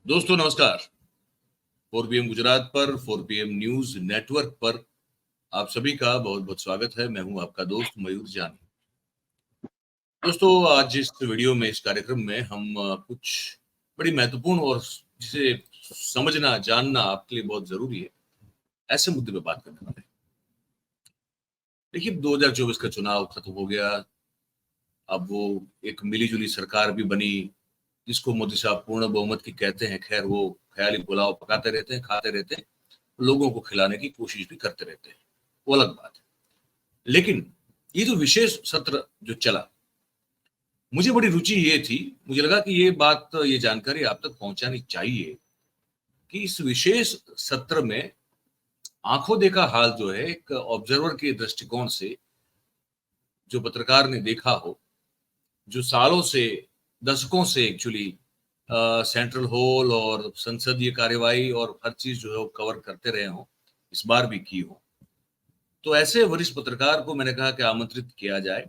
दोस्तों नमस्कार। 4 PM गुजरात पर 4 PM न्यूज नेटवर्क पर आप सभी का बहुत बहुत स्वागत है। मैं हूं आपका दोस्त मयूर जानी। दोस्तों आज इस वीडियो में, इस कार्यक्रम में हम कुछ बड़ी महत्वपूर्ण और जिसे समझना जानना आपके लिए बहुत जरूरी है, ऐसे मुद्दे पे बात करने वाले हैं। देखिए 2024 का चुनाव खत्म हो गया। अब वो एक मिली-जुली सरकार भी बनी, जिसको मोदी साहब पूर्ण बहुमत की कहते हैं। खैर वो ख़याली पुलाव पकाते रहते हैं, खाते रहते हैं, लोगों को खिलाने की कोशिश भी करते रहते हैं, वो अलग बात है। लेकिन ये जो विशेष सत्र जो चला, मुझे बड़ी रुचि ये थी, मुझे लगा कि ये बात, ये जानकारी आप तक पहुँचानी चाहिए कि इस विशेष सत्र में आँखों देखा हाल जो है, एक ऑब्जर्वर के दृष्टिकोण से जो पत्रकार ने देखा हो, जो सालों से, दशकों से एक्चुअली सेंट्रल हॉल और संसदीय कार्यवाही और हर चीज जो है वो कवर करते रहे हों, इस बार भी की हो, तो ऐसे वरिष्ठ पत्रकार को मैंने कहा कि आमंत्रित किया जाए,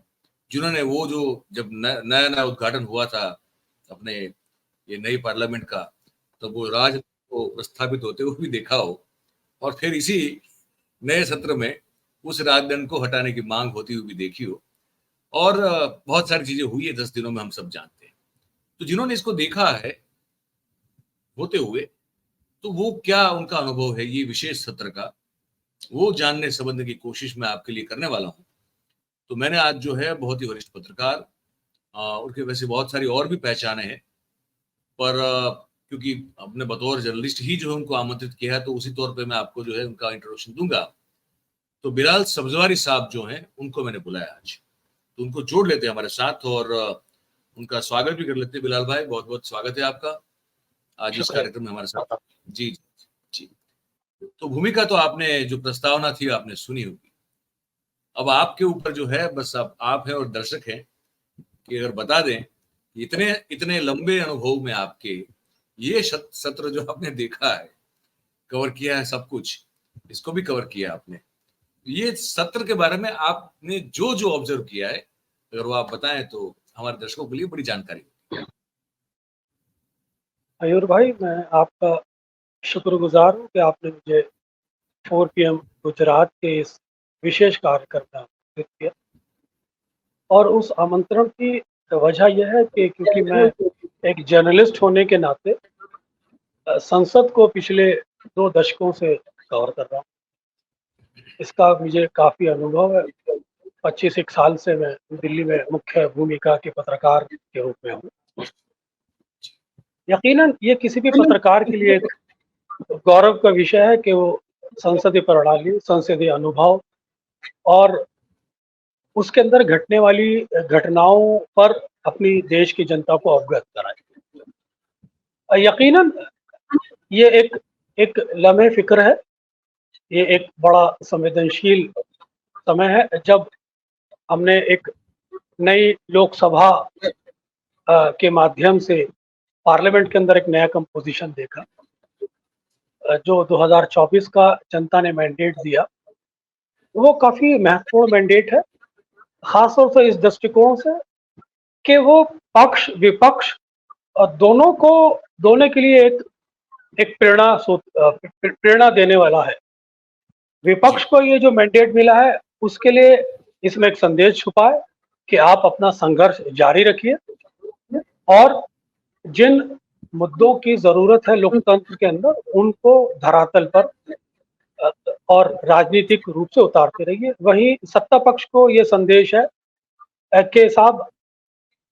जिन्होंने वो जो जब नया नया उद्घाटन हुआ था अपने ये नई पार्लियामेंट का, तब वो राज को प्रस्थापित होते हुए भी देखा हो, और फिर इसी नए सत्र में उस राजदंड को हटाने की मांग होती हुई भी देखी हो। और बहुत सारी चीजें हुई है 10 दिनों में, हम सब जानते हैं। तो जिन्होंने इसको देखा है होते हुए, तो वो क्या उनका अनुभव है ये विशेष सत्र का, वो जानने संबंध की कोशिश मैं आपके लिए करने वाला हूँ। तो मैंने आज जो है बहुत ही वरिष्ठ पत्रकार, उनके वैसे बहुत सारी और भी पहचाने हैं, पर क्योंकि अपने बतौर जर्नलिस्ट ही जो है उनको आमंत्रित किया है, तो उसी तौर पे मैं आपको जो है उनका इंट्रोडक्शन दूंगा। तो बिलाल सब्जवारी साहब जो हैं, उनको मैंने बुलाया आज, तो उनको जोड़ लेते हैं हमारे साथ और उनका स्वागत भी कर लेते हैं। बिलाल भाई, बहुत बहुत स्वागत है आपका आज इस कार्यक्रम में हमारे साथ। जी जी जी। तो भूमिका तो आपने, जो प्रस्तावना थी आपने सुनी होगी। अब आपके ऊपर जो है, बस आप हैं और दर्शक हैं कि अगर बता दें, इतने इतने लंबे अनुभव में आपके ये सत्र जो आपने देखा है, कवर किया है सब कुछ, इसको भी कवर किया आपने, ये सत्र के बारे में आपने जो जो ऑब्जर्व किया है, अगर वो आप बताएं तो हमारे दर्शकों के लिए बड़ी जानकारी। मयूर भाई, मैं आपका शुक्रगुजार हूँ कि आपने मुझे 4 PM गुजरात के इस विशेष कार्यक्रम में आमंत्रित किया। और उस आमंत्रण की वजह यह है कि क्योंकि मैं एक जर्नलिस्ट होने के नाते संसद को पिछले 2 दशकों से कवर कर रहा हूँ। इसका मुझे काफ़ी अनुभव है। 25 साल से मैं दिल्ली में मुख्य भूमिका के पत्रकार के रूप में हूँ। यकीनन ये किसी भी पत्रकार के लिए एक गौरव का विषय है कि वो संसदीय प्रणाली, संसदीय अनुभव और उसके अंदर घटने वाली घटनाओं पर अपनी देश की जनता को अवगत कराए। यकीनन ये एक लम्हे फ़िक्र है। ये एक बड़ा संवेदनशील समय है जब हमने एक नई लोकसभा के माध्यम से पार्लियामेंट के अंदर एक नया कंपोजिशन देखा। जो 2024 का जनता ने मैंडेट दिया, वो काफ़ी महत्वपूर्ण मैंडेट है, खास तौर से इस दृष्टिकोण से कि वो पक्ष विपक्ष और दोनों के लिए एक प्रेरणा देने वाला है। विपक्ष को ये जो मैंडेट मिला है, उसके लिए इसमें एक संदेश छुपा है कि आप अपना संघर्ष जारी रखिए और जिन मुद्दों की जरूरत है लोकतंत्र के अंदर, उनको धरातल पर और राजनीतिक रूप से उतारते रहिए। वहीं सत्ता पक्ष को ये संदेश है कि साहब,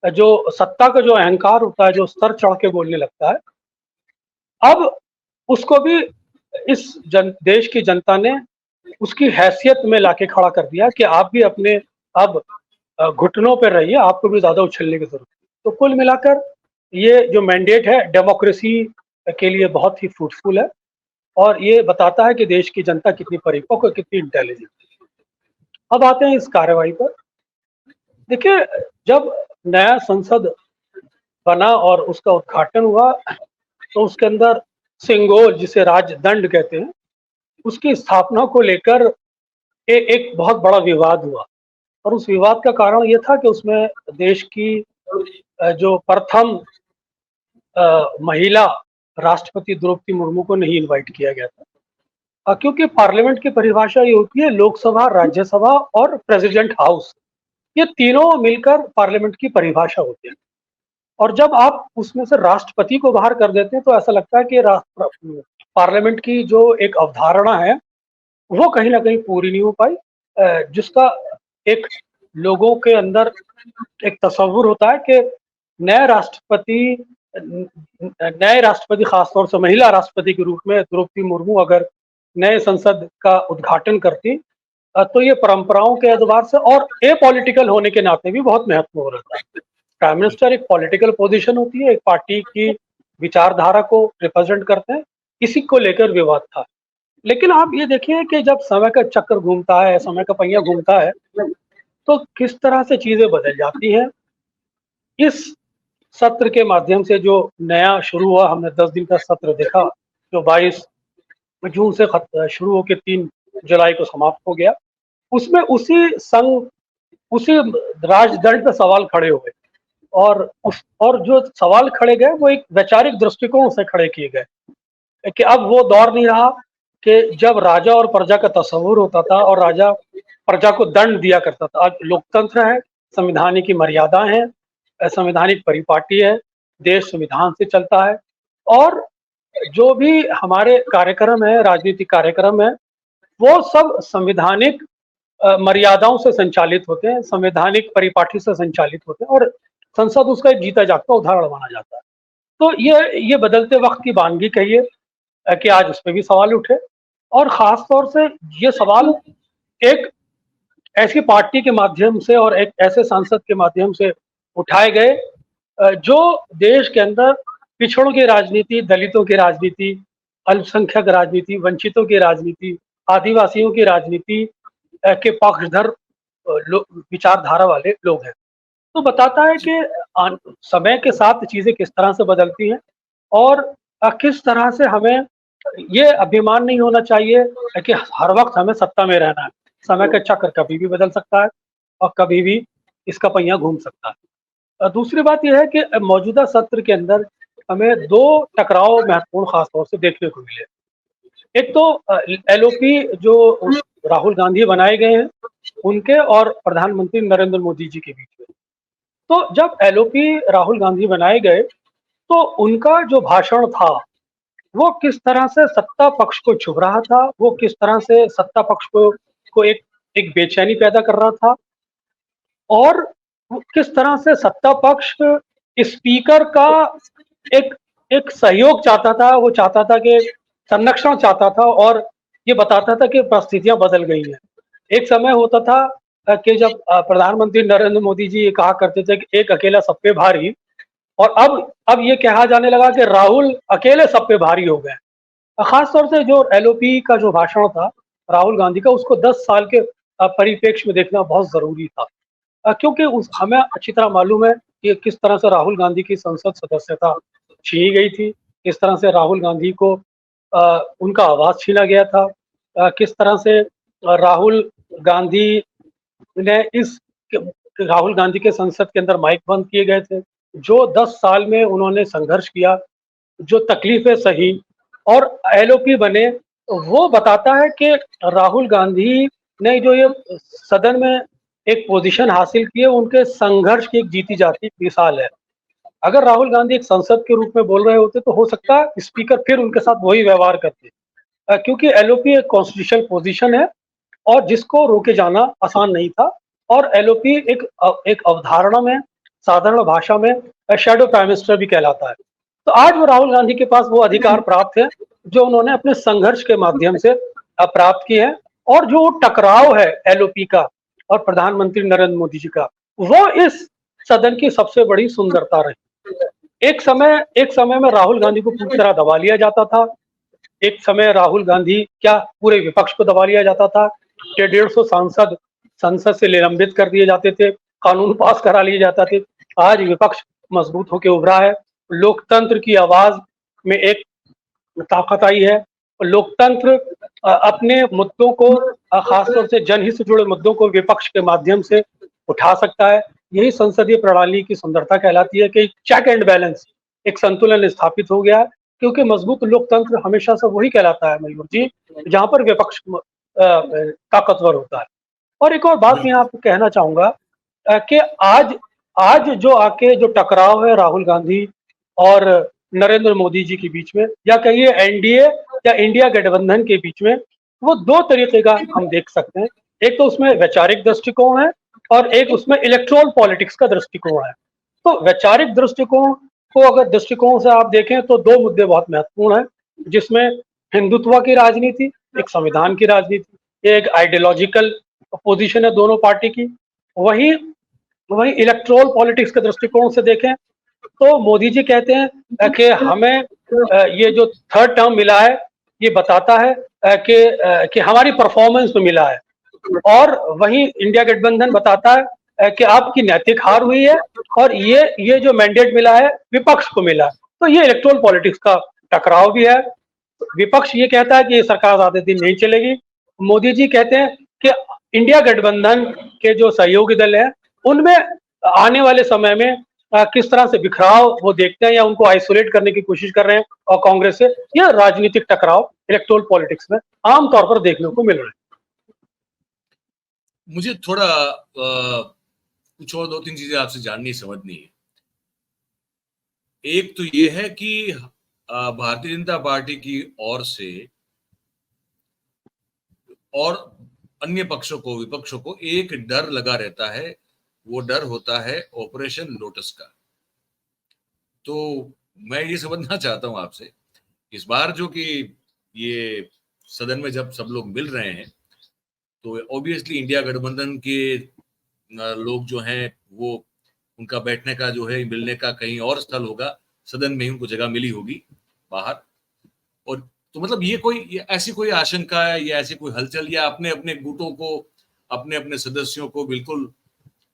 जो सत्ता का जो अहंकार होता है, जो स्तर चढ़ के बोलने लगता है, अब उसको भी इस देश की जनता ने उसकी हैसियत में लाके खड़ा कर दिया कि आप भी अपने अब घुटनों पर रहिए, आपको भी ज्यादा उछलने की जरूरत है। तो कुल मिलाकर ये जो मैंडेट है डेमोक्रेसी के लिए बहुत ही फ्रूटफुल है और ये बताता है कि देश की जनता कितनी परिपक्व, कितनी इंटेलिजेंट। अब आते हैं इस कार्रवाई पर। देखिए, जब नया संसद बना और उसका उद्घाटन हुआ, तो उसके अंदर सिंगोल, जिसे राजदंड कहते हैं, उसकी स्थापना को लेकर एक बहुत बड़ा विवाद हुआ। और उस विवाद का कारण ये था कि उसमें देश की जो प्रथम महिला राष्ट्रपति द्रौपदी मुर्मू को नहीं इनवाइट किया गया था। क्योंकि पार्लियामेंट की परिभाषा ये होती है, लोकसभा, राज्यसभा और प्रेसिडेंट हाउस, ये तीनों मिलकर पार्लियामेंट की परिभाषा होती है। और जब आप उसमें से राष्ट्रपति को बाहर कर देते हैं तो ऐसा लगता है कि पार्लियामेंट की जो एक अवधारणा है वो कहीं ना कहीं पूरी नहीं हो पाई, जिसका एक लोगों के अंदर एक तस्वुर होता है कि नए राष्ट्रपति नए राष्ट्रपति खासतौर से महिला राष्ट्रपति के रूप में द्रौपदी मुर्मू अगर नए संसद का उद्घाटन करती, तो ये परंपराओं के एतबार से और पॉलिटिकल होने के नाते भी बहुत महत्वपूर्ण रहता है। प्राइम मिनिस्टर एक पॉलिटिकल पोजीशन होती है, एक पार्टी की विचारधारा को रिप्रेजेंट करते हैं, इसी को लेकर विवाद था। लेकिन आप ये देखिए कि जब समय का चक्कर घूमता है, समय का पहिया घूमता है, तो किस तरह से चीजें बदल जाती हैं। इस सत्र के माध्यम से जो नया शुरू हुआ, हमने 10 दिन का सत्र देखा जो 22 जून से शुरू होकर 3 जुलाई को समाप्त हो गया। उसमें उसी राजदंड पे सवाल खड़े हुए और जो सवाल खड़े गए वो एक वैचारिक दृष्टिकोण से खड़े किए गए कि अब वो दौर नहीं रहा कि जब राजा और प्रजा का तस्वुर होता था और राजा प्रजा को दंड दिया करता था। आज लोकतंत्र है, संविधानिक की मर्यादाएं हैं, संवैधानिक परिपाटी है, देश संविधान से चलता है और जो भी हमारे कार्यक्रम है, राजनीतिक कार्यक्रम है, वो सब संवैधानिक मर्यादाओं से संचालित होते हैं, संवैधानिक परिपाटी से संचालित होते हैं और संसद उसका एक जीता जागता उदाहरण माना जाता है। तो ये बदलते वक्त की वानगी कहिए कि आज उस पर भी सवाल उठे और खास तौर से ये सवाल एक ऐसी पार्टी के माध्यम से और एक ऐसे सांसद के माध्यम से उठाए गए जो देश के अंदर पिछड़ों की राजनीति, दलितों की राजनीति, अल्पसंख्यक राजनीति, वंचितों की राजनीति, आदिवासियों की राजनीति के पक्षधर विचारधारा वाले लोग हैं। तो बताता है कि समय के साथ चीजें किस तरह से बदलती हैं और किस तरह से हमें ये अभिमान नहीं होना चाहिए कि हर वक्त हमें सत्ता में रहना है। समय का चक्र कभी भी बदल सकता है और कभी भी इसका पहिया घूम सकता है। दूसरी बात यह है कि मौजूदा सत्र के अंदर हमें 2 टकराव महत्वपूर्ण खासतौर से देखने को मिले। एक तो एलओपी जो राहुल गांधी बनाए गए हैं उनके और प्रधानमंत्री नरेंद्र मोदी जी के बीच में। तो जब एलओपी राहुल गांधी बनाए गए तो उनका जो भाषण था वो किस तरह से सत्ता पक्ष को छुप रहा था, वो किस तरह से सत्ता पक्ष को एक बेचैनी पैदा कर रहा था और किस तरह से सत्ता पक्ष स्पीकर का एक सहयोग चाहता था, वो चाहता था कि संरक्षण चाहता था और ये बताता था कि परिस्थितियां बदल गई हैं। एक समय होता था कि जब प्रधानमंत्री नरेंद्र मोदी जी कहा करते थे कि एक अकेला सब पे भारी, और अब ये कहा जाने लगा कि राहुल अकेले सब पे भारी हो गए। खासतौर से जो एलओपी का जो भाषण था राहुल गांधी का, उसको 10 साल के परिप्रेक्ष्य में देखना बहुत जरूरी था, क्योंकि हमें अच्छी तरह मालूम है कि किस तरह से राहुल गांधी की संसद सदस्यता छीनी गई थी, किस तरह से राहुल गांधी को उनका आवाज छीना गया था, किस तरह से राहुल गांधी राहुल गांधी के संसद के अंदर माइक बंद किए गए थे। जो 10 साल में उन्होंने संघर्ष किया, जो तकलीफें सही और एलओपी बने, वो बताता है कि राहुल गांधी ने जो ये सदन में एक पोजीशन हासिल की है, उनके संघर्ष की एक जीती जाती मिसाल है। अगर राहुल गांधी एक संसद के रूप में बोल रहे होते तो हो सकता है स्पीकर फिर उनके साथ वही व्यवहार करते, क्योंकि एलओपी एक कॉन्स्टिट्यूशनल पोजीशन है और जिसको रोके जाना आसान नहीं था। और एलओपी एक अवधारणा में, साधारण भाषा में शैडो प्राइम मिनिस्टर भी कहलाता है। तो आज वो राहुल गांधी के पास वो अधिकार प्राप्त है जो उन्होंने अपने संघर्ष के माध्यम से प्राप्त की है। और जो टकराव है एलओपी का और प्रधानमंत्री नरेंद्र मोदी जी का, वो इस सदन की सबसे बड़ी सुंदरता रही। एक समय में राहुल गांधी को पूरी तरह दबा लिया जाता था, एक समय राहुल गांधी क्या पूरे विपक्ष को दबा लिया जाता था कि 150 सांसद संसद से निलंबित कर दिए जाते थे, कानून पास करा लिए जाते थे। आज विपक्ष मजबूत होकर उभरा है, लोकतंत्र की आवाज में एक ताकत आई है। लोकतंत्र अपने मुद्दों को, खासतौर से जनहित से जुड़े मुद्दों को विपक्ष के माध्यम से उठा सकता है। यही संसदीय प्रणाली की सुंदरता कहलाती है कि चेक एंड बैलेंस, एक संतुलन स्थापित हो गया है क्योंकि मजबूत लोकतंत्र हमेशा से वही कहलाता है मयूर जी, जहाँ पर विपक्ष ताकतवर होता है। और एक और बात मैं आपको कहना चाहूंगा कि आज आज जो आके जो टकराव है राहुल गांधी और नरेंद्र मोदी जी के बीच में, या कहिए एनडीए या इंडिया गठबंधन के बीच में, वो दो तरीके का हम देख सकते हैं। एक तो उसमें वैचारिक दृष्टिकोण है और एक उसमें इलेक्ट्रोल पॉलिटिक्स का दृष्टिकोण है। तो वैचारिक दृष्टिकोण को अगर दृष्टिकोण से आप देखें तो दो मुद्दे बहुत महत्वपूर्ण हैं, जिसमें हिंदुत्व की राजनीति, एक संविधान की राजनीति, एक आइडियोलॉजिकल पोजीशन है दोनों पार्टी की। वही वही इलेक्ट्रोल पॉलिटिक्स के दृष्टिकोण से देखें तो मोदी जी कहते हैं कि हमें ये जो थर्ड टर्म मिला है ये बताता है कि हमारी परफॉर्मेंस में मिला है, और वहीं इंडिया गठबंधन बताता है कि आपकी नैतिक हार हुई है और ये जो मैंडेट मिला है विपक्ष को मिला है। तो ये इलेक्ट्रोल पॉलिटिक्स का टकराव भी है। विपक्ष ये कहता है कि ये सरकार ज्यादा दिन नहीं चलेगी, मोदी जी कहते हैं कि इंडिया गठबंधन के जो सहयोगी दल हैं उनमें आने वाले समय में किस तरह से बिखराव वो देखते हैं या उनको आइसोलेट करने की कोशिश कर रहे हैं और कांग्रेस से। यह राजनीतिक टकराव इलेक्ट्रोल पॉलिटिक्स में आमतौर पर देखने को मिल रहा है। मुझे थोड़ा कुछ और 2-3 चीजें आपसे जाननी समझनी है। एक तो ये है कि भारतीय जनता पार्टी की ओर से और अन्य पक्षों को, विपक्षों को एक डर लगा रहता है, वो डर होता है ऑपरेशन लोटस का। तो मैं ये समझना चाहता हूं आपसे, इस बार जो कि ये सदन में जब सब लोग मिल रहे हैं तो ऑब्वियसली इंडिया गठबंधन के लोग जो हैं वो, उनका बैठने का जो है, मिलने का कहीं और स्थल होगा, सदन में ही उनको जगह मिली होगी बाहर। और तो मतलब ये ऐसी कोई आशंका है या ऐसी कोई हलचल, या अपने अपने गुटों को, अपने अपने सदस्यों को बिल्कुल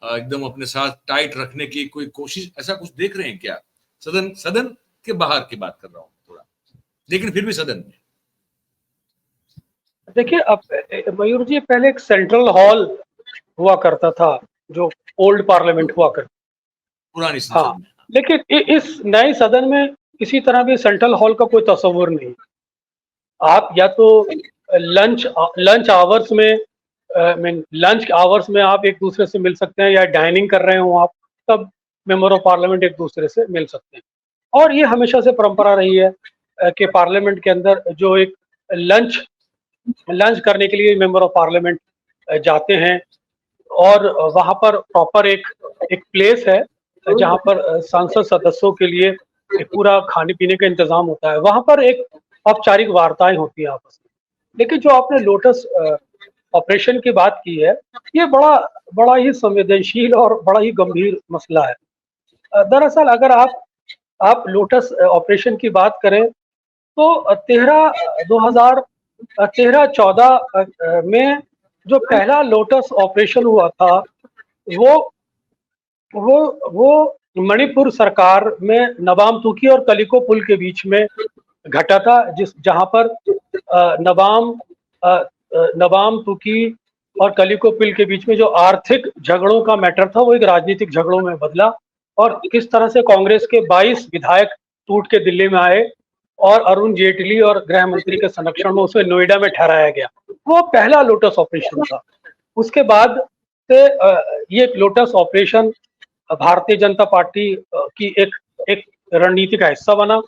एकदम अपने साथ टाइट रखने की कोई कोशिश, ऐसा कुछ देख रहे हैं क्या? सदन के बाहर की बात कर रहा हूँ थोड़ा, लेकिन फिर भी सदन में। देखिए, अब मयूर जी, पहले एक सेंट्रल हॉल हुआ करता था जो ओल्ड पार्लियामेंट हुआ करता, पुरानी हाँ, संसद में। लेकिन इस नए सदन में किसी तरह भी सेंट्रल हॉल का कोई तस्वुर नहीं। आप या तो लंच आवर्स में लंच आवर्स में आप एक दूसरे से मिल सकते हैं, या डाइनिंग कर रहे हो आप, तब मेंबर ऑफ पार्लियामेंट एक दूसरे से मिल सकते हैं। और ये हमेशा से परंपरा रही है कि पार्लियामेंट के अंदर जो एक लंच करने के लिए मेंबर ऑफ पार्लियामेंट जाते हैं, और वहाँ पर प्रॉपर एक प्लेस है जहाँ पर सांसद सदस्यों के लिए एक पूरा खाने पीने का इंतजाम होता है। वहाँ पर एक औपचारिक वार्ताएं होती हैं आपस में। लेकिन जो आपने लोटस ऑपरेशन की बात की है, ये बड़ा ही संवेदनशील और बड़ा ही गंभीर मसला है। दरअसल अगर आप लोटस ऑपरेशन की बात करें तो 2013-14 में जो पहला लोटस ऑपरेशन हुआ था वो वो मणिपुर सरकार में नबाम तुकी और कलिको पुल के बीच में घटा था, जहां पर नबाम तुकी और कलिको पुल के बीच में जो आर्थिक झगड़ों का मैटर था वो एक राजनीतिक झगड़ों में बदला, और किस तरह से कांग्रेस के 22 विधायक टूट के दिल्ली में आए और अरुण जेटली और गृह मंत्री के संरक्षण में उसे नोएडा में ठहराया गया। वो पहला लोटस ऑपरेशन था। उसके बाद से ये lotus operation Bharatiya Janata party की एक रणनीति का हिस्सा बना।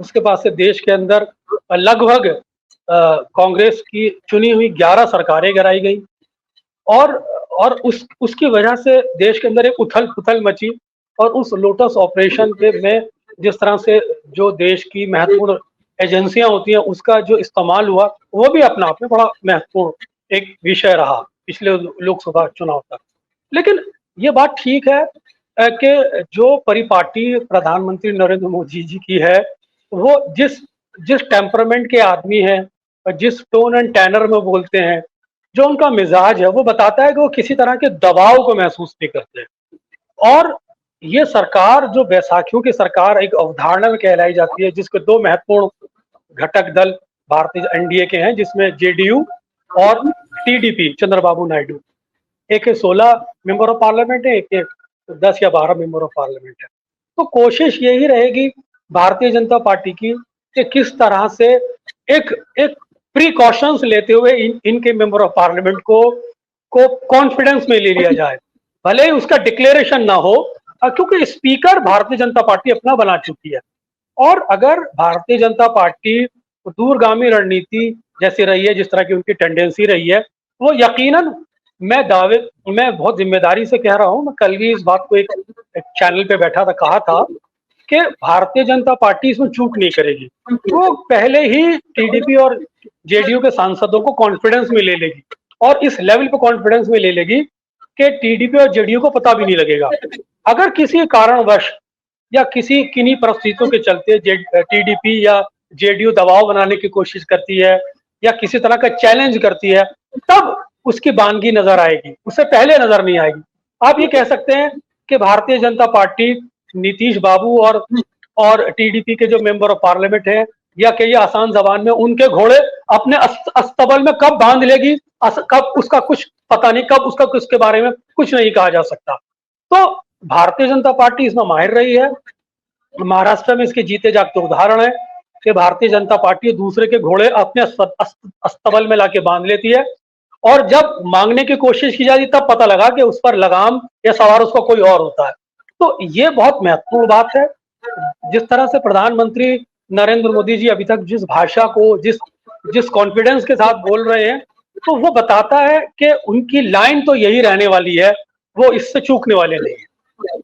उसके बाद से देश के अंदर लगभग कांग्रेस की चुनी हुई 11 सरकारें गिराई गई, और उसकी वजह से देश के अंदर एक उथल पुथल मची। और उस लोटस ऑपरेशन के में जिस तरह से जो देश की महत्वपूर्ण एजेंसियां होती हैं उसका जो इस्तेमाल हुआ, वो भी अपने आप में बड़ा महत्वपूर्ण एक विषय रहा पिछले लोकसभा चुनाव तक। लेकिन ये बात ठीक है कि जो परिपाटी प्रधानमंत्री नरेंद्र मोदी जी की है, वो जिस टेम्परामेंट के आदमी हैं, जिस टोन एंड टेनर में बोलते हैं, जो उनका मिजाज है, वो बताता है कि वो किसी तरह के दबाव को महसूस नहीं करते। और ये सरकार, जो बैसाखियों की सरकार एक अवधारणा में कहलाई जाती है, जिसके दो महत्वपूर्ण घटक दल भारतीय एनडीए के हैं, जिसमें जेडीयू और टीडीपी चंद्रबाबू नायडू, एक 16 मेंबर ऑफ पार्लियामेंट है, एक 10 या 12 मेंबर ऑफ पार्लियामेंट है। तो कोशिश यही रहेगी भारतीय जनता पार्टी की कि किस तरह से एक एक प्रिकॉशंस लेते हुए इनके मेंबर ऑफ पार्लियामेंट को कॉन्फिडेंस में ले लिया जाए, भले ही उसका डिक्लेरेशन ना हो, क्योंकि स्पीकर भारतीय जनता पार्टी अपना बना चुकी है। और अगर भारतीय जनता पार्टी दूरगामी रणनीति जैसी रही है, जिस तरह की उनकी टेंडेंसी रही है, वो यकीनन मैं बहुत जिम्मेदारी से कह रहा हूं, मैं कल भी इस बात को एक चैनल पे बैठा था, कहा था कि भारतीय जनता पार्टी इसमें चूक नहीं करेगी। वो पहले ही टीडीपी और जेडीयू के सांसदों को कॉन्फिडेंस में ले लेगी, और इस लेवल पे कॉन्फिडेंस में ले लेगी कि टीडीपी और जेडीयू को पता भी नहीं लगेगा। अगर किसी कारणवश या किसी किन्हीं परिस्थितियों के चलते टीडीपी या जेडीयू दबाव बनाने की कोशिश करती है या किसी तरह का चैलेंज करती है, तब उसकी बानगी नजर आएगी, उससे पहले नजर नहीं आएगी। आप ये कह सकते हैं कि भारतीय जनता पार्टी नीतीश बाबू और टीडीपी के जो मेंबर ऑफ पार्लियामेंट हैं, या कि ये आसान जबान में उनके घोड़े अपने अस्तबल में कब बांध लेगी, कब उसका कुछ पता नहीं, कब उसका उसके बारे में कुछ नहीं कहा जा सकता। तो भारतीय जनता पार्टी इसमें माहिर रही है। महाराष्ट्र में इसके जीते जागते उदाहरण है कि भारतीय जनता पार्टी दूसरे के घोड़े अपने अस्तबल में लाके बांध लेती है, और जब मांगने की कोशिश की जाती तब पता लगा कि उस पर लगाम या सवार उसका कोई और होता है। तो ये बहुत महत्वपूर्ण बात है। जिस तरह से प्रधानमंत्री नरेंद्र मोदी जी अभी तक जिस भाषा को जिस कॉन्फिडेंस के साथ बोल रहे हैं, तो वो बताता है कि उनकी लाइन तो यही रहने वाली है, वो इससे चूकने वाले नहीं है।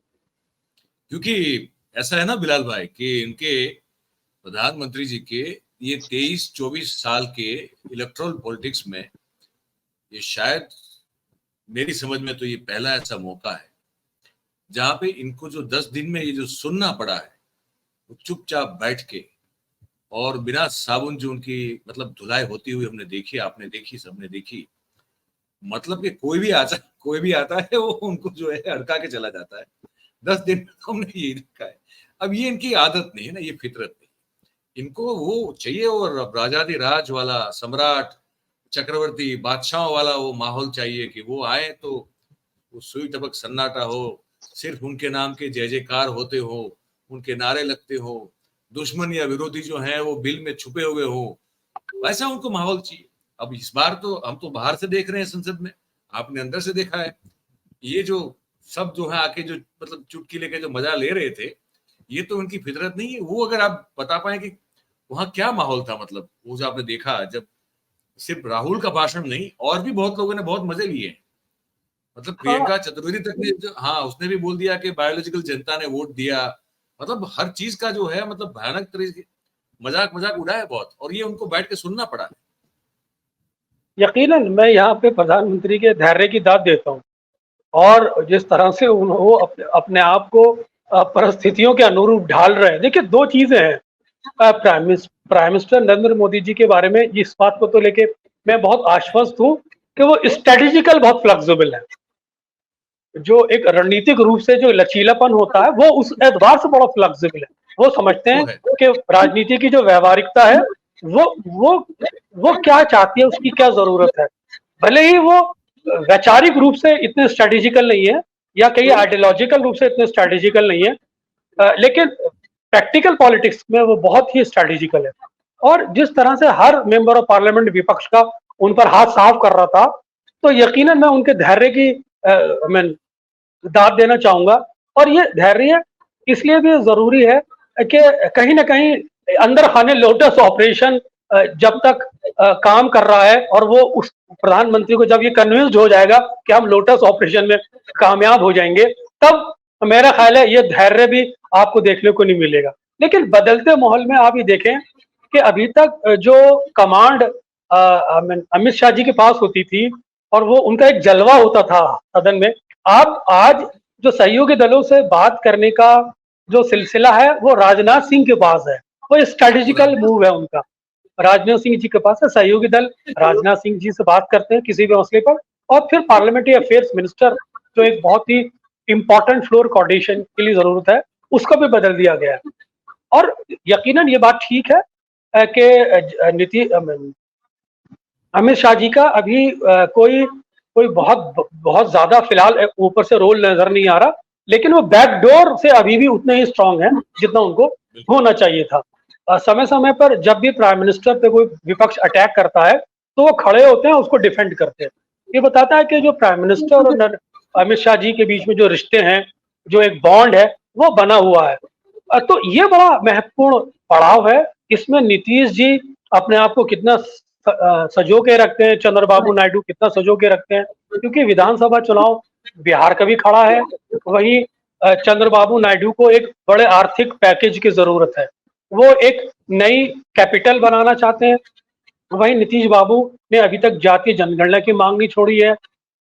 क्योंकि ऐसा है ना बिलाल भाई कि इनके प्रधानमंत्री जी के ये 23-24 साल के इलेक्टोरल पॉलिटिक्स में ये शायद मेरी समझ में तो ये पहला ऐसा मौका है जहां पे इनको जो 10 दिन में ये जो सुनना पड़ा है, वो चुपचाप बैठ के और बिना साबुन जो उनकी मतलब धुलाई होती हुई हमने देखी, आपने देखी, सबने देखी। मतलब कि कोई भी आता है वो उनको जो है अड़का के चला जाता है। 10 दिन में हमने ये देखा है। अब ये इनकी आदत नहीं है ना, ये फितरत नहीं। इनको वो चाहिए और राजाधिराज वाला, सम्राट चक्रवर्ती बादशाहों वाला वो माहौल चाहिए कि वो आए तो वो सुई टपक सन्नाटा हो, सिर्फ उनके नाम के जय जयकार होते हो, उनके नारे लगते हो, दुश्मन या विरोधी जो है वो बिल में छुपे हुए हो, वैसा उनको माहौल चाहिए। अब इस बार तो हम तो बाहर से देख रहे हैं संसद में, आपने अंदर से देखा है। ये जो सब जो है आके जो मतलब चुटकी लेके जो मजा ले रहे थे, ये तो उनकी फितरत नहीं है। वो अगर आप बता पाए कि वहां क्या माहौल था, मतलब वो जो आपने देखा, जब सिर्फ राहुल का भाषण नहीं और भी बहुत लोगों ने बहुत मजे लिए। मतलब प्रियंका चतुर्वेदी तक ने उसने भी बोल दिया कि बायोलॉजिकल जनता ने वोट दिया। मतलब हर चीज का जो है मतलब भयानक तरीके मजाक उड़ाया बहुत, और ये उनको बैठ के सुनना पड़ा है। यकीनन मैं यहाँ पे प्रधानमंत्री के धैर्य की दाद देता हूँ, और जिस तरह से वो अपने आप को परिस्थितियों के अनुरूप ढाल रहे हैं। देखिए, दो चीजें हैं। प्राइम मिनिस्टर नरेंद्र मोदी जी के बारे में इस बात को तो लेके मैं बहुत आश्वस्त हूँ कि वो स्ट्रेटेजिकल बहुत फ्लेक्सिबल है। जो एक रणनीतिक रूप से जो लचीलापन होता है, वो उस एतबार से बड़ा फ्लेक्सिबल है। वो समझते हैं कि राजनीति की जो व्यवहारिकता है, वो क्या चाहती है, उसकी क्या जरूरत है। भले ही वो वैचारिक रूप से इतने स्ट्रेटेजिकल नहीं है, या कहीं आइडियोलॉजिकल रूप से इतने स्ट्रेटेजिकल नहीं है, लेकिन प्रैक्टिकल पॉलिटिक्स में वो बहुत ही स्ट्रेटेजिकल है। और जिस तरह से हर मेंबर ऑफ पार्लियामेंट विपक्ष का उन पर हाथ साफ कर रहा था, तो यकीनन मैं उनके धैर्य की मैं दाद देना चाहूंगा। और ये धैर्य इसलिए भी जरूरी है कि कहीं ना कहीं अंदर खाने लोटस ऑपरेशन जब तक काम कर रहा है, और वो उस प्रधानमंत्री को जब ये कन्विंस्ड हो जाएगा कि हम लोटस ऑपरेशन में कामयाब हो जाएंगे, तब मेरा ख्याल है ये धैर्य भी आपको देखने को नहीं मिलेगा। लेकिन बदलते माहौल में आप ये देखें कि अभी तक जो कमांड अमित शाह जी के पास होती थी, और वो उनका एक जलवा होता था सदन में, आप आज जो सहयोगी दलों से बात करने का जो सिलसिला है, वो राजनाथ सिंह के पास है। वो स्ट्रेटेजिकल मूव है उनका। राजनाथ सिंह जी के पास है, सहयोगी दल राजनाथ सिंह जी से बात करते हैं किसी भी मसले पर, और फिर पार्लियामेंट्री अफेयर्स मिनिस्टर, जो एक बहुत ही इंपॉर्टेंट फ्लोर कोऑर्डिनेशन के लिए जरूरत है, उसको भी बदल दिया गया है। और यकीनन ये बात ठीक है कि अमित शाह जी का अभी कोई बहुत ज्यादा फिलहाल ऊपर से रोल नजर नहीं आ रहा, लेकिन वो बैकडोर से अभी भी उतने ही स्ट्रांग है जितना उनको होना चाहिए था। समय समय पर जब भी प्राइम मिनिस्टर पे कोई विपक्ष अटैक करता है तो वो खड़े होते हैं, उसको डिफेंड करते हैं। ये बताता है कि जो प्राइम मिनिस्टर और अमित शाह जी के बीच में जो रिश्ते हैं, जो एक बॉन्ड है, वो बना हुआ है। तो ये बड़ा महत्वपूर्ण पड़ाव है। इसमें नीतीश जी अपने आप को कितना सजो के रखते हैं, चंद्रबाबू नायडू कितना सजो के रखते हैं, क्योंकि विधानसभा चुनाव बिहार का भी खड़ा है। वहीं चंद्रबाबू नायडू को एक बड़े आर्थिक पैकेज की जरूरत है, वो एक नई कैपिटल बनाना चाहते हैं। वहीं नीतीश बाबू ने अभी तक जातीय जनगणना की मांग नहीं छोड़ी है।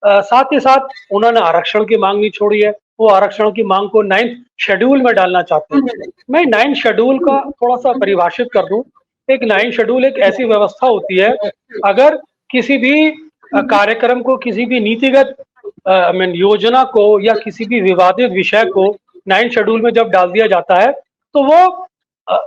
साथ ही साथ उन्होंने आरक्षण की मांग नहीं छोड़ी है। वो आरक्षण की मांग को 9th शेड्यूल में डालना चाहते हैं। मैं 9th शेड्यूल का थोड़ा सा परिभाषित कर दूं। एक 9th शेड्यूल एक ऐसी व्यवस्था होती है, अगर किसी भी कार्यक्रम को, किसी भी नीतिगत योजना को या किसी भी विवादित विषय को 9th शेड्यूल में जब डाल दिया जाता है तो वो अ,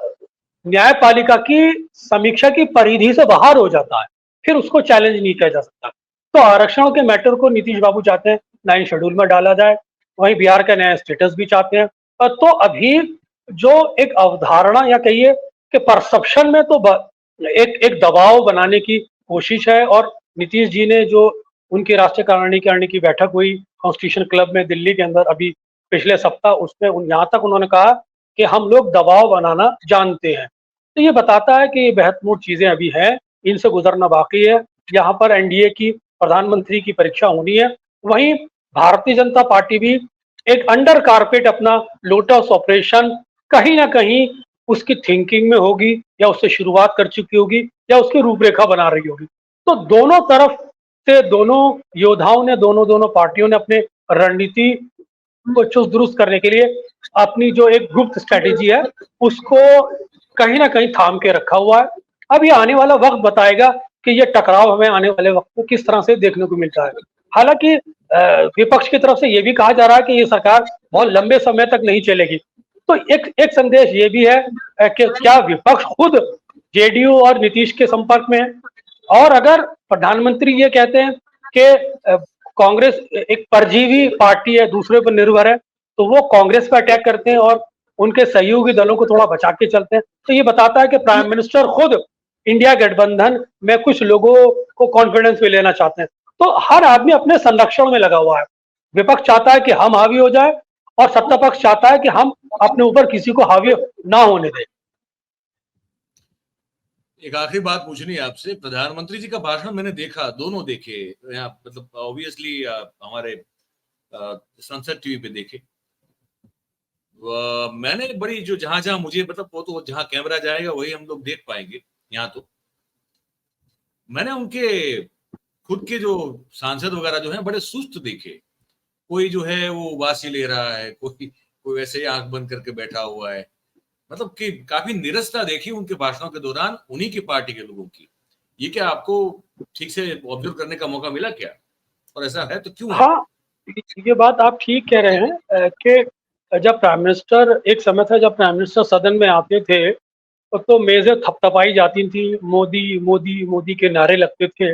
न्यायपालिका की समीक्षा की परिधि से बाहर हो जाता है, फिर उसको चैलेंज नहीं किया जा सकता। तो आरक्षण के मैटर को नीतीश बाबू चाहते हैं 9th शेड्यूल में डाला जाए। वहीं बिहार का नया स्टेटस भी चाहते हैं। तो अभी जो एक अवधारणा या कहिए कि परसेप्शन में तो एक दबाव बनाने की कोशिश है। और नीतीश जी ने जो उनकी राष्ट्रीय कार्यकारिणी की बैठक हुई कॉन्स्टिट्यूशन क्लब में दिल्ली के अंदर अभी पिछले सप्ताह, उसमें यहाँ तक उन्होंने कहा कि हम लोग दबाव बनाना जानते हैं। तो ये बताता है कि ये महत्वपूर्ण चीजें अभी हैं, इनसे गुजरना बाकी है। यहाँ पर एनडीए की प्रधानमंत्री की परीक्षा होनी है। वहीं भारतीय जनता पार्टी भी एक अंडर कारपेट अपना लोटस ऑपरेशन कहीं ना कहीं उसकी थिंकिंग में होगी, या उससे शुरुआत कर चुकी होगी, या उसकी रूपरेखा बना रही होगी। तो दोनों तरफ से दोनों योद्धाओं ने, दोनों दोनों पार्टियों ने अपने रणनीति को चुस्त दुरुस्त करने के लिए अपनी जो एक गुप्त स्ट्रेटेजी है उसको कहीं ना कहीं थाम के रखा हुआ है। अब ये आने वाला वक्त बताएगा कि ये टकराव हमें आने वाले वक्त में किस तरह से देखने को मिलता है। हालांकि विपक्ष की तरफ से ये भी कहा जा रहा है कि ये सरकार बहुत लंबे समय तक नहीं चलेगी। तो एक एक संदेश ये भी है कि क्या विपक्ष खुद जेडीयू और नीतीश के संपर्क में है? और अगर प्रधानमंत्री ये कहते हैं कि कांग्रेस एक परजीवी पार्टी है, दूसरे पर निर्भर है, तो वो कांग्रेस पर अटैक करते हैं और उनके सहयोगी दलों को थोड़ा बचा के चलते हैं। तो ये बताता है कि प्राइम मिनिस्टर खुद इंडिया गठबंधन में कुछ लोगों को कॉन्फिडेंस में लेना चाहते हैं। तो हर आदमी अपने संरक्षण में लगा हुआ है। विपक्ष चाहता है कि हम हावी हो जाए, और सत्ता पक्ष चाहता है कि हम अपने ऊपर किसी को हावी ना होने दें। एक आखिरी बात पूछनी है आपसे। प्रधानमंत्री जी का भाषण मैंने देखा, दोनों देखे, यहाँ मतलब ऑब्वियसली हमारे संसद टीवी पे देखे। मैंने बड़ी जो जहां जहां मुझे मतलब वो तो जहां कैमरा जाएगा वही हम लोग देख पाएंगे। यहाँ तो मैंने उनके खुद के जो सांसद वगैरह जो है बड़े सुस्त देखे। कोई जो है वो वासी ले रहा है, कोई कोई वैसे ही आंख बंद करके बैठा हुआ है। मतलब कि काफी निरसता देखी उनके भाषणों के दौरान उन्हीं की पार्टी के लोगों की। ये क्या आपको ठीक से ऑब्जर्व करने का मौका मिला क्या, और ऐसा है तो क्यों है? हाँ, ये बात आप ठीक कह रहे हैं कि जब प्राइम मिनिस्टर, एक समय था जब प्राइम मिनिस्टर सदन में आते थे तो मेजें थपथपाई जाती थी, मोदी मोदी मोदी के नारे लगते थे।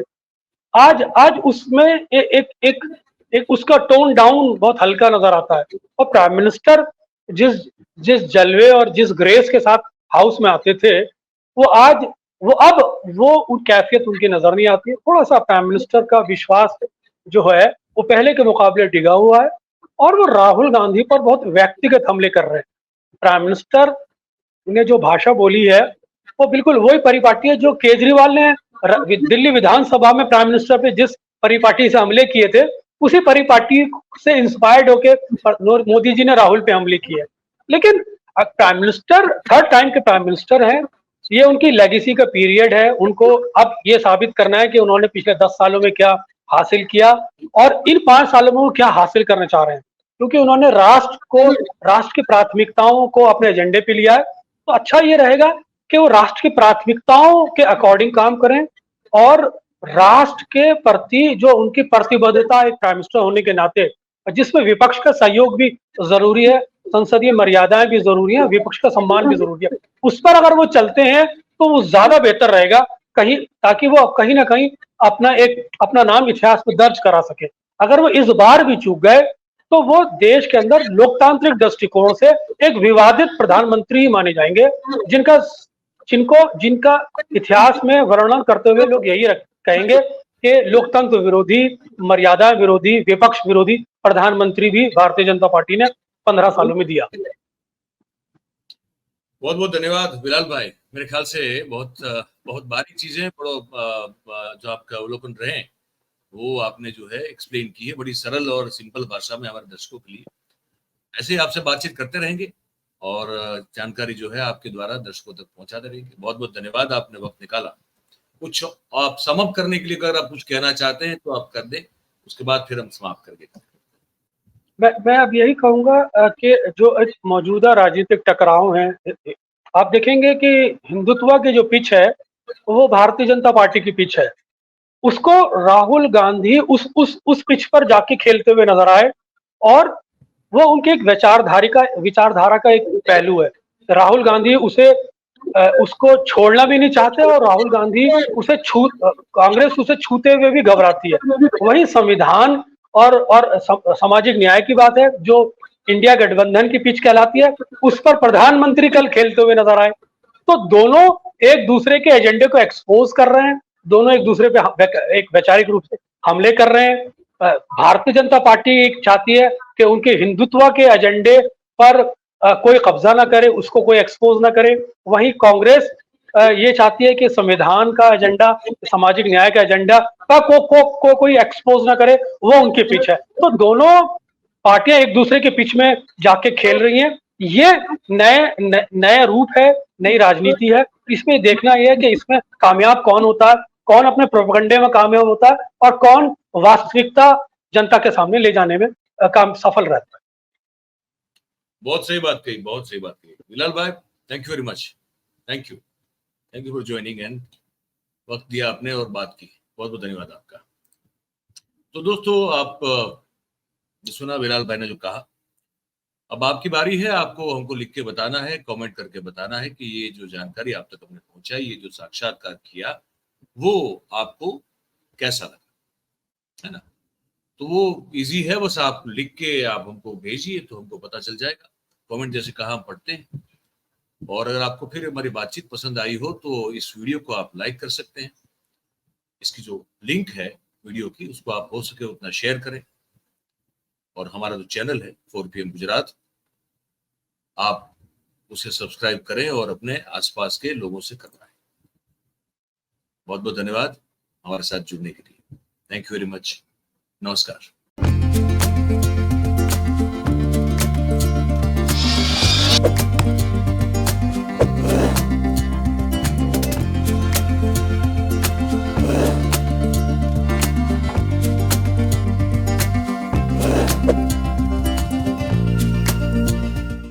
आज आज उसमें एक उसका टोन डाउन बहुत हल्का नजर आता है। और प्राइम मिनिस्टर जिस जिस जलवे और जिस ग्रेस के साथ हाउस में आते थे, वो आज वो कैफियत उनकी नजर नहीं आती है। थोड़ा सा प्राइम मिनिस्टर का विश्वास जो है वो पहले के मुकाबले डिगा हुआ है, और वो राहुल गांधी पर बहुत व्यक्तिगत हमले कर रहे हैं। प्राइम मिनिस्टर ने जो भाषा बोली है वो बिल्कुल वही परिपाटी है जो केजरीवाल ने दिल्ली विधानसभा में प्राइम मिनिस्टर पे जिस परिपाटी से हमले किए थे, उसी परिपाटी से इंस्पायर्ड होके मोदी जी ने राहुल पे हमले किए। लेकिन प्राइम मिनिस्टर थर्ड टाइम के प्राइम मिनिस्टर हैं, ये उनकी लेगेसी का पीरियड है। उनको अब ये साबित करना है कि उन्होंने पिछले 10 सालों में क्या हासिल किया और इन 5 सालों में वो क्या हासिल करना चाह रहे हैं। क्योंकि उन्होंने राष्ट्र की प्राथमिकताओं को अपने एजेंडे पे लिया है। तो अच्छा ये रहेगा कि वो राष्ट्र की प्राथमिकताओं के अकॉर्डिंग काम करें, और राष्ट्र के प्रति जो उनकी प्रतिबद्धता एक प्राइम मिनिस्टर होने के नाते, जिसमें विपक्ष का सहयोग भी जरूरी है, संसदीय मर्यादाएं भी जरूरी है, विपक्ष का सम्मान भी जरूरी है, उस पर अगर वो चलते हैं तो वो ज्यादा बेहतर रहेगा, कहीं ताकि वो कहीं ना कहीं अपना नाम इतिहास में दर्ज करा सके। अगर वो इस बार भी चूक गए तो वो देश के अंदर लोकतांत्रिक दृष्टिकोण से एक विवादित प्रधानमंत्री माने जाएंगे, जिनका जिनका इतिहास में वर्णन करते हुए लोग यही कहेंगे कि लोकतंत्र विरोधी, मर्यादा विरोधी, विपक्ष विरोधी प्रधानमंत्री भी भारतीय जनता पार्टी ने 15 सालों में दिया। बहुत बहुत धन्यवाद बिलाल भाई। मेरे ख्याल से बहुत बारीक चीजें, जो आपका अवलोकन रहे वो आपने जो है एक्सप्लेन की है बड़ी सरल और सिंपल भाषा में हमारे दर्शकों के लिए। ऐसे ही आपसे बातचीत करते रहेंगे और जानकारी जो है आपके द्वारा दर्शकों तक पहुंचाते रहेंगे। बहुत बहुत धन्यवाद, आपने वक्त निकाला। कुछ आप सम अप करने के लिए अगर आप कुछ कहना चाहते हैं तो आप कर दें, उसके बाद फिर हम समाप्त कर देंगे। मैं अब यही कहूंगा कि जो एक मौजूदा राजनीतिक टकराव है, आप देखेंगे कि हिंदुत्व की जो पिच है वो भारतीय जनता पार्टी की पिच है। उसको राहुल गांधी उस पिच पर जाके खेलते हुए नजर आए और वो उनके एक विचारधारा का एक पहलू है। राहुल गांधी उसको छोड़ना भी नहीं चाहते और राहुल गांधी कांग्रेस उसे छूते हुए भी घबराती है। वही संविधान और सामाजिक न्याय की बात है जो इंडिया गठबंधन की पिच कहलाती है, उस पर प्रधानमंत्री कल खेलते हुए नजर आए। तो दोनों एक दूसरे के एजेंडे को एक्सपोज कर रहे हैं, दोनों एक दूसरे पे एक वैचारिक रूप से हमले कर रहे हैं। भारतीय जनता पार्टी चाहती है कि उनके हिंदुत्व के एजेंडे पर कोई कब्जा ना करे, उसको कोई एक्सपोज ना करे। वहीं कांग्रेस ये चाहती है कि संविधान का एजेंडा, सामाजिक न्याय का एजेंडा का कोई एक्सपोज ना करे, वो उनकी पिच है। तो दोनों पार्टियां एक दूसरे के पिच में जाके खेल रही हैं। ये नए रूप है, नई राजनीति है। इसमें देखना यह है कि इसमें कामयाब कौन होता है, कौन अपने प्रोपेगेंडे में कामयाब होता है और कौन वास्तविकता जनता के सामने ले जाने में काम सफल रहता है। बहुत सही बात कही, बहुत सही बात कही बिलाल भाई। Thank you very much. Thank you for joining and वक्त दिया आपने और बात की। बहुत बहुत धन्यवाद आपका। तो दोस्तों, आप सुना बिलाल भाई ने जो कहा। अब आपकी बारी है, आपको हमको लिख के बताना है, कमेंट करके बताना है कि ये जो जानकारी आप तक हमने पहुंचाई, ये जो साक्षात्कार किया, वो आपको कैसा लगा, है ना। तो वो इजी है, बस आप लिख के आप हमको भेजिए तो हमको पता चल जाएगा। कमेंट जैसे कहा हम पढ़ते हैं। और अगर आपको फिर हमारी बातचीत पसंद आई हो तो इस वीडियो को आप लाइक कर सकते हैं। इसकी जो लिंक है वीडियो की, उसको आप हो सके उतना शेयर करें। और हमारा जो चैनल है 4PM गुजरात, आप उसे सब्सक्राइब करें और अपने आसपास के लोगों से करवाएं। बहुत बहुत धन्यवाद हमारे साथ जुड़ने के लिए। Thank you very much. नमस्कार।